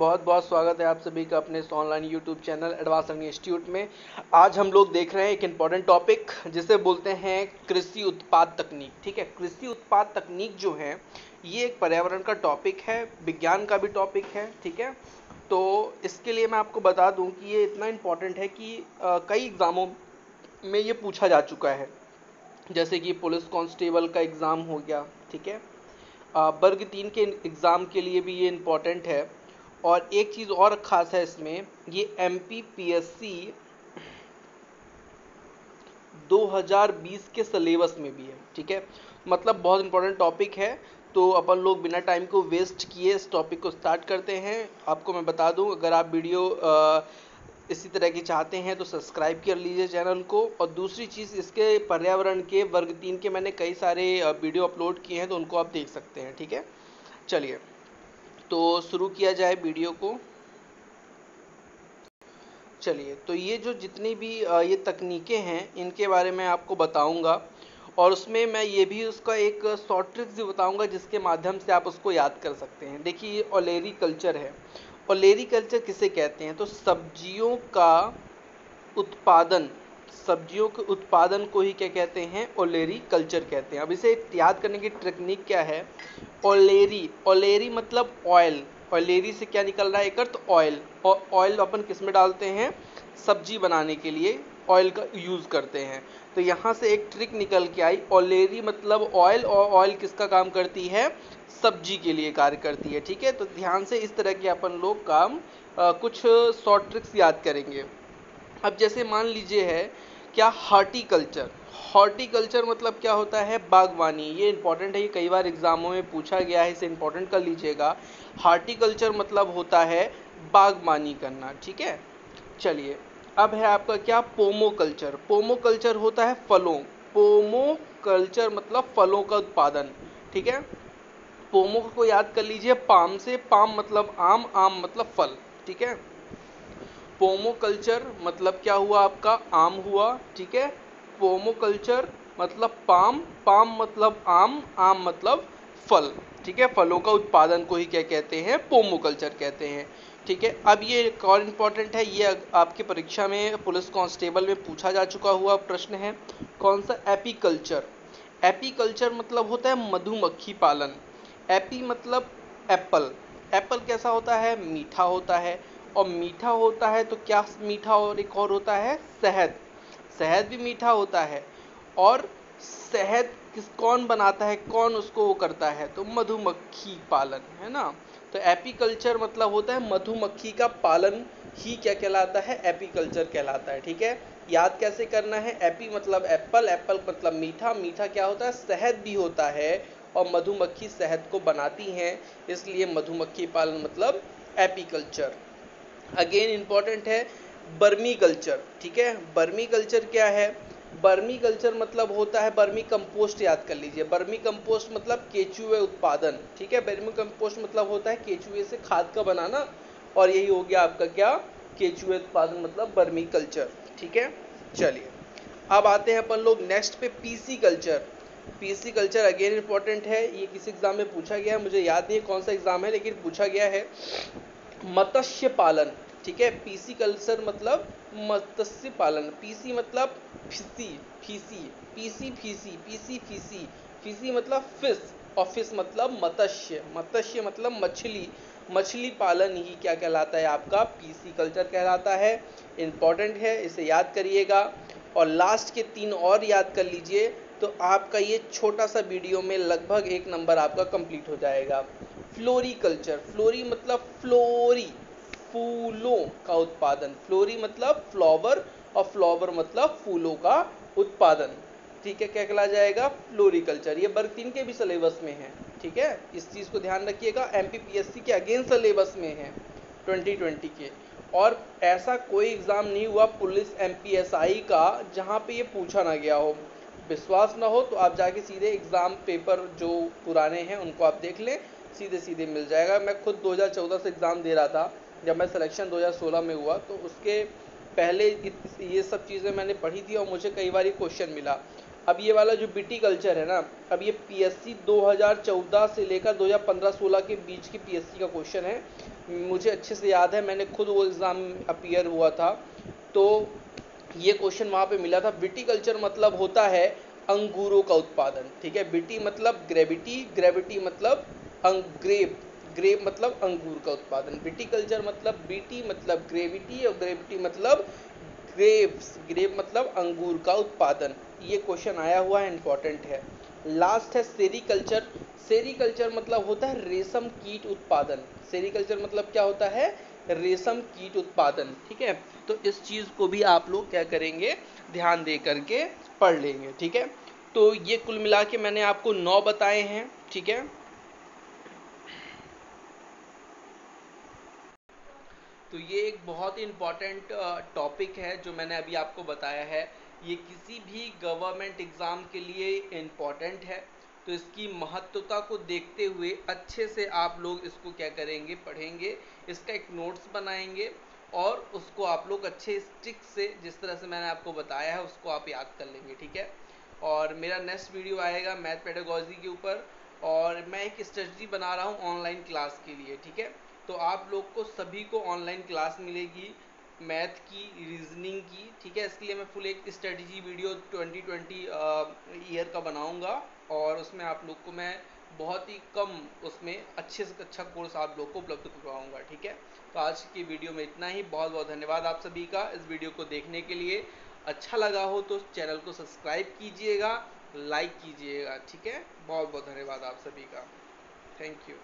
बहुत बहुत स्वागत है आप सभी का अपने इस online YouTube channel advance learning institute में। आज हम लोग देख रहे हैं एक इम्पॉर्टेंट टॉपिक जिसे बोलते हैं कृषि उत्पाद तकनीक। ठीक है, कृषि उत्पाद तकनीक जो है ये एक पर्यावरण का टॉपिक है, विज्ञान का भी टॉपिक है। ठीक है, तो इसके लिए मैं आपको बता दूं कि ये इतना इम्पॉर्टेंट है कि कई एग्ज़ामों में ये पूछा जा चुका है, जैसे कि पुलिस कांस्टेबल का एग्ज़ाम हो गया। ठीक है, वर्ग 3 के एग्ज़ाम के लिए भी ये इम्पॉर्टेंट है। और एक चीज़ और ख़ास है इसमें, ये MPPSC 2020 के सिलेबस में भी है। ठीक है, मतलब बहुत इंपॉर्टेंट टॉपिक है। तो अपन लोग बिना टाइम को वेस्ट किए इस टॉपिक को स्टार्ट करते हैं। आपको मैं बता दूं, अगर आप वीडियो इसी तरह की चाहते हैं तो सब्सक्राइब कर लीजिए चैनल को। और दूसरी चीज़, इसके पर्यावरण के वर्ग 3 के मैंने कई सारे वीडियो अपलोड किए हैं, तो उनको आप देख सकते हैं। ठीक है, चलिए तो शुरू किया जाए वीडियो को। चलिए, तो ये जो जितनी भी ये तकनीकें हैं इनके बारे में आपको बताऊंगा, और उसमें मैं ये भी उसका एक शॉर्ट ट्रिक्स भी बताऊंगा जिसके माध्यम से आप उसको याद कर सकते हैं। देखिए, ये ओलेरी कल्चर है। ओलेरी कल्चर किसे कहते हैं? तो सब्जियों का उत्पादन, सब्जियों के उत्पादन को ही क्या कहते हैं? ओलेरी कल्चर कहते हैं। अब इसे याद करने की टेक्निक क्या है? ओलेरी, ओलेरी मतलब ऑयल। ओलेरी से क्या निकल रहा है? एक अर्थ ऑयल। और ऑयल अपन किस में डालते हैं? सब्जी बनाने के लिए ऑयल का यूज़ करते हैं। तो यहाँ से एक ट्रिक निकल के आई, ओलेरी मतलब ऑयल, और ऑयल किसका काम करती है? सब्जी के लिए कार्य करती है। ठीक है, तो ध्यान से इस तरह के अपन लोग काम कुछ शॉर्ट ट्रिक्स याद करेंगे। अब जैसे मान लीजिए है क्या, हॉर्टिकल्चर। हॉर्टिकल्चर मतलब क्या होता है? बागवानी। ये इंपॉर्टेंट है, ये कई बार एग्जामों में पूछा गया है, इसे इंपॉर्टेंट कर लीजिएगा। हॉर्टिकल्चर मतलब होता है बागवानी करना। ठीक है, चलिए अब है आपका क्या? पोमोकल्चर। पोमोकल्चर होता है फलों। पोमोकल्चर मतलब फलों का उत्पादन। ठीक है, पोमो को याद कर लीजिए पाम से, पाम मतलब आम, आम मतलब फल। ठीक है, पोमोकल्चर मतलब क्या हुआ? आपका आम हुआ। ठीक है, पोमोकल्चर मतलब पाम, पाम मतलब आम, आम मतलब फल। ठीक है, फलों का उत्पादन को ही क्या कहते हैं? पोमोकल्चर कहते हैं। ठीक है, अब ये एक और इम्पॉर्टेंट है, ये आपकी परीक्षा में पुलिस कांस्टेबल में पूछा जा चुका हुआ प्रश्न है। कौन सा? एपीकल्चर। एपीकल्चर मतलब होता है मधुमक्खी पालन। एपी मतलब एप्पल। एप्पल कैसा होता है? मीठा होता है। और मीठा होता है तो क्या मीठा? और एक और होता है शहद। शहद भी मीठा होता है। और शहद कौन बनाता है? कौन उसको वो करता है? तो मधुमक्खी पालन, है ना। तो एपीकल्चर मतलब होता है मधुमक्खी का पालन ही क्या कहलाता है? एपीकल्चर कहलाता है। ठीक है, याद कैसे करना है? एपी मतलब एप्पल, एप्पल मतलब मीठा, मीठा क्या होता है? शहद भी होता है, और मधुमक्खी शहद को बनाती हैं, इसलिए मधुमक्खी पालन मतलब एपीकल्चर। अगेन इंपॉर्टेंट है बर्मी कल्चर। ठीक है, बर्मी कल्चर क्या है? बर्मी कल्चर मतलब होता है बर्मी कंपोस्ट। याद कर लीजिए, बर्मी कंपोस्ट मतलब केचुए उत्पादन। ठीक है, बर्मी कंपोस्ट मतलब होता है केचुए से खाद का बनाना, और यही हो गया आपका क्या? केचुए उत्पादन मतलब बर्मी कल्चर। ठीक है, चलिए अब आते हैं अपन लोग नेक्स्ट पे, PC culture. PC culture again important है, ये किस एग्जाम में पूछा गया है मुझे याद नहीं है कौन सा एग्जाम है, लेकिन पूछा गया है। मत्स्य पालन। ठीक है, पीसी कल्चर मतलब मत्स्य पालन। पीसी मतलब फिसी, फीसी, पीसी फीसी, पीसी फीसी, फीसी मतलब फिश, और फिश मतलब मत्स्य, मत्स्य मतलब मछली। मछली पालन ही क्या कहलाता है? आपका पीसी कल्चर कहलाता है। इंपॉर्टेंट है, इसे याद करिएगा। और लास्ट के 3 और याद कर लीजिए, तो आपका ये छोटा सा वीडियो में लगभग 1 नंबर आपका कंप्लीट हो जाएगा। फ्लोरीकल्चर। फ्लोरी मतलब फ्लोरी, फूलों का उत्पादन। फ्लोरी मतलब फ्लावर, और फ्लावर मतलब फूलों का उत्पादन। ठीक है, क्या कहला जाएगा? फ्लोरीकल्चर। ये वर्ग 3 के भी सिलेबस में है। ठीक है, इस चीज़ को ध्यान रखिएगा, MPPSC के अगेन सिलेबस में है 2020 के। और ऐसा कोई एग्ज़ाम नहीं हुआ पुलिस MPSI का जहाँ पे ये पूछा ना गया हो। विश्वास ना हो तो आप जाके सीधे एग्ज़ाम पेपर जो पुराने हैं उनको आप देख लें, सीधे सीधे मिल जाएगा। मैं खुद 2014 से एग्ज़ाम दे रहा था, जब मैं सिलेक्शन 2016 में हुआ, तो उसके पहले ये सब चीज़ें मैंने पढ़ी थी और मुझे कई बार क्वेश्चन मिला। अब ये वाला जो विटीकल्चर है ना, अब ये PSC 2014 से लेकर 2015-16 के बीच की PSC का क्वेश्चन है। मुझे अच्छे से याद है, मैंने खुद वो एग्ज़ाम अपीयर हुआ था। तो ये क्वेश्चन वहाँ पे मिला था। विटिकल्चर मतलब होता है अंगूरों का उत्पादन, ठीक है। विटी मतलब ग्रेविटी, ग्रेविटी मतलब ग्रेप, ग्रेप मतलब अंगूर का उत्पादन। विटिकल्चर मतलब बीटी मतलब ग्रेविटी, और ग्रेविटी मतलब ग्रेप्स, ग्रेप मतलब अंगूर का उत्पादन। ये क्वेश्चन आया हुआ है, इंपॉर्टेंट है। लास्ट है सेरीकल्चर। सेरीकल्चर मतलब होता है रेशम कीट उत्पादन। सेरीकल्चर मतलब क्या होता है? रेशम कीट उत्पादन, ठीक है। तो इस चीज को भी आप लोग क्या करेंगे, ध्यान दे करके पढ़ लेंगे, ठीक है। तो ये कुल मिला के मैंने आपको 9 बताए हैं, ठीक है। तो ये एक बहुत ही इम्पॉर्टेंट टॉपिक है जो मैंने अभी आपको बताया है। ये किसी भी गवर्नमेंट एग्ज़ाम के लिए इम्पॉर्टेंट है। तो इसकी महत्वता को देखते हुए अच्छे से आप लोग इसको क्या करेंगे, पढ़ेंगे, इसका एक नोट्स बनाएंगे, और उसको आप लोग अच्छे स्टिक से, जिस तरह से मैंने आपको बताया है, उसको आप याद कर लेंगे, ठीक है। और मेरा नेक्स्ट वीडियो आएगा मैथ पेडागोजी के ऊपर, और मैं एक स्ट्रेटजी बना रहा हूँ ऑनलाइन क्लास के लिए, ठीक है। तो आप लोग को सभी को ऑनलाइन क्लास मिलेगी मैथ की, रीजनिंग की, ठीक है। इसके लिए मैं फुल एक स्ट्रेटजी वीडियो 2020 ईयर का बनाऊंगा, और उसमें आप लोग को मैं बहुत ही कम उसमें अच्छे से अच्छा कोर्स आप लोग को उपलब्ध करवाऊंगा, ठीक है। तो आज की वीडियो में इतना ही। बहुत बहुत धन्यवाद आप सभी का इस वीडियो को देखने के लिए। अच्छा लगा हो तो चैनल को सब्सक्राइब कीजिएगा, लाइक कीजिएगा, ठीक है। बहुत बहुत धन्यवाद आप सभी का। Thank you.